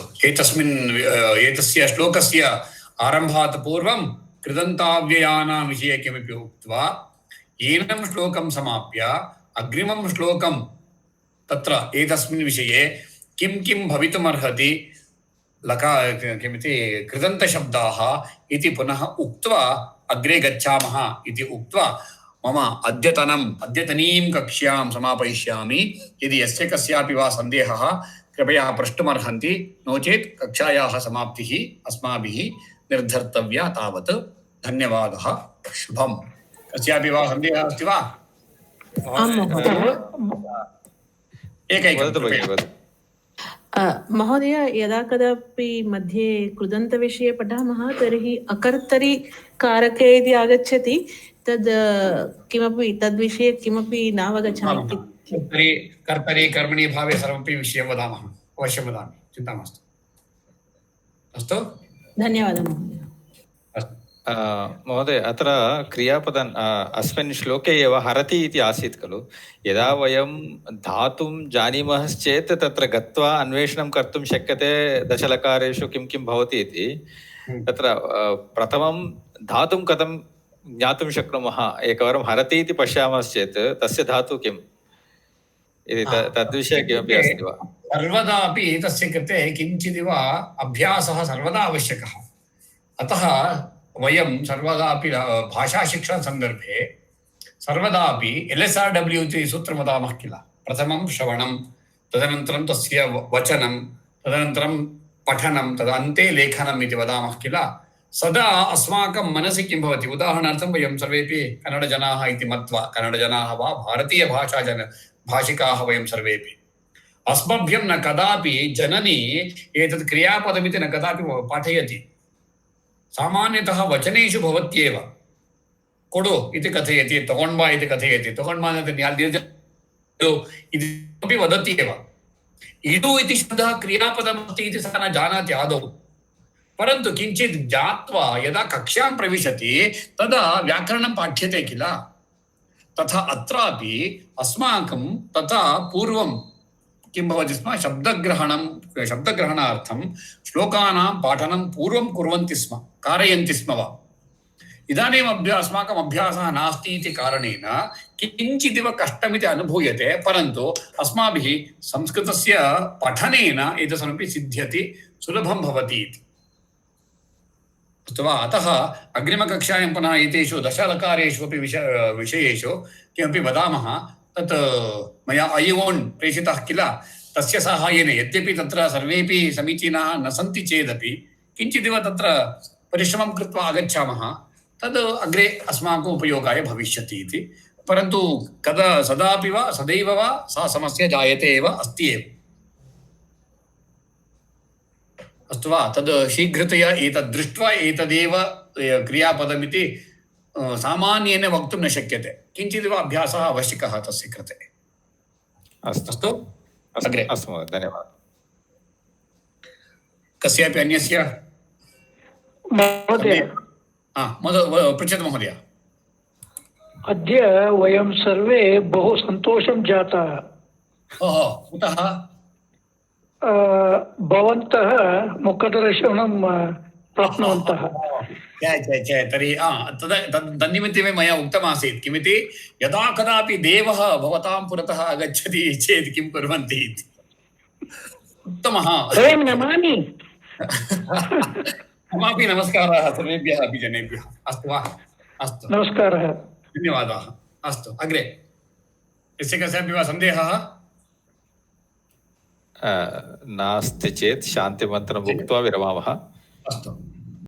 एतस्य श्लोकस्य आरम्भात् पूर्वं कृदन्ताव्ययानां विषये किमपि उक्त्वा एनं श्लोकं समाप्य अग्रिमं श्लोकं तत्र एतस्मिन् विषये किं किं भवितुमर्हति किमिति कृदन्तशब्दाः इति पुनः उक्त्वा अग्रे गच्छामः इति उक्त्वा मम अद्यतनीं कक्ष्यां समापयिष्यामि यदि यस्य कस्यापि वा सन्देहः कृपया प्रष्टुमर्हन्ति नो चेत् कक्षायाः समाप्तिः अस्माभिः निर्धर्तव्या तावत् धन्यवादः शुभम् कस्यापि वा सन्देहः अस्ति वा आं महोदय। एकैकं वदतु भगिनि, वदतु। महोदय, यदा कदापि मध्ये कृदन्तविषये पठामः तर्हि अकर्तरि कारके इति आगच्छति, तद् किमपि तद्विषये किमपि नावगच्छामि। कर्तरि कर्तरि कर्मणि भावे सर्वमपि विषयं वदामः, अवश्यं वदामि, चिन्ता मास्तु। अस्तु, धन्यवादः महोदय। अस्तु। महोदय, अत्र क्रियापदम् अस्मिन् श्लोके एव हरति इति आसीत् खलु। यदा वयं धातुं जानीमश्चेत् तत्र गत्वा अन्वेषणं कर्तुं शक्यते दशलकारेषु किं किं भवति इति। तत्र प्रथमं धातुं कथं ज्ञातुं शक्नुमः? एकवारं हरति इति पश्यामश्चेत् तस्य धातु किम् इति तद्विषये किमपि अस्ति वा? सर्वदापि तस्य कृते किञ्चिदिव अभ्यासः सर्वदा आवश्यकः। अतः वयं सर्वदापि भाषाशिक्षणसन्दर्भे सर्वदापि LSRW इति सूत्रं वदामः किल। प्रथमं श्रवणं, तदनन्तरं तस्य वचनं, तदनन्तरं पठनं, तदन्ते लेखनम् इति वदामः किल। सदा अस्माकं मनसि किं भवति? उदाहरणार्थं वयं सर्वेपि कन्नडजनाः इति मत्वा, कन्नडजनाः वा भारतीयभाषाभाषिकाः वयं सर्वेपि, अस्मभ्यं न कदापि जननी एतत् क्रियापदमिति न कदापि पाठयति। सामान्यतः वचनेषु भवत्येव। कोडु इति कथयति, तगोण्बा इति कथयति, तगोण्बा इति वदति एव। इडु इति शब्दः क्रियापदमस्ति इति सः न जानाति आदौ। परन्तु किञ्चित् ज्ञात्वा यदा कक्षां प्रविशति तदा व्याकरणं पाठ्यते किल। तथा अत्रापि अस्माकं तथा पूर्वं किं भवति स्म? शब्दग्रहणार्थं श्लोकानां पाठनं पूर्वं कुर्वन्ति स्म, कारयन्ति स्म वा। इदानीम् अस्माकम् अभ्यासः नास्ति इति कारणेन किञ्चिदिव कष्टमिति अनुभूयते। परन्तु अस्माभिः संस्कृतस्य पठनेन एतदपि सिद्ध्यति, सुलभं भवति इति। अस्तु वा? अतः अग्रिमकक्षायां पुनः एतेषु दशलकारेषु अपि विषयेषु किमपि वदामः। तत् मया ऐओन् प्रेषितः किल, तस्य साहाय्येन यद्यपि तत्र सर्वेपि समीचीनाः न सन्ति चेदपि किञ्चिदिव तत्र परिश्रमं कृत्वा आगच्छामः, तद् अग्रे अस्माकम् उपयोगाय भविष्यति इति। परन्तु सदापि वा सदैव वा सा समस्या जायते एव, अस्ति एव। अस्तु वा? तद् शीघ्रतया एतद् दृष्ट्वा एतदेव क्रियापदमिति सामान्येन वक्तुं न शक्यते। किञ्चिदिव अभ्यासः आवश्यकः तस्य कृते। अस्तु, अग्रे। अस्तु महोदय, धन्यवादः। कस्यापि अन्यस्य महोदय, पृच्छतु महोदय। अद्य वयं सर्वे बहु सन्तोषं जातः। ओहो, कुतः? भवन्तः मुखदर्शनं प्राप्नुवन्तः। तर्हि तन्निमित्तमेव मया उक्तमासीत् किमिति, यदा कदापि देवः भवतां पुरतः आगच्छति चेत् किं कुर्वन्ति इति। उत्तमः। नमामि। ममापि नमस्काराः सर्वेभ्यः अपि जनेभ्यः। अस्तु वा? अस्तु, नमस्कारः, धन्यवादाः। अस्तु, अग्रे यस्य कस्यापि वा सन्देहः नास्ति चेत् शान्तिमन्त्रम् उक्त्वा विरमामः। अस्तु।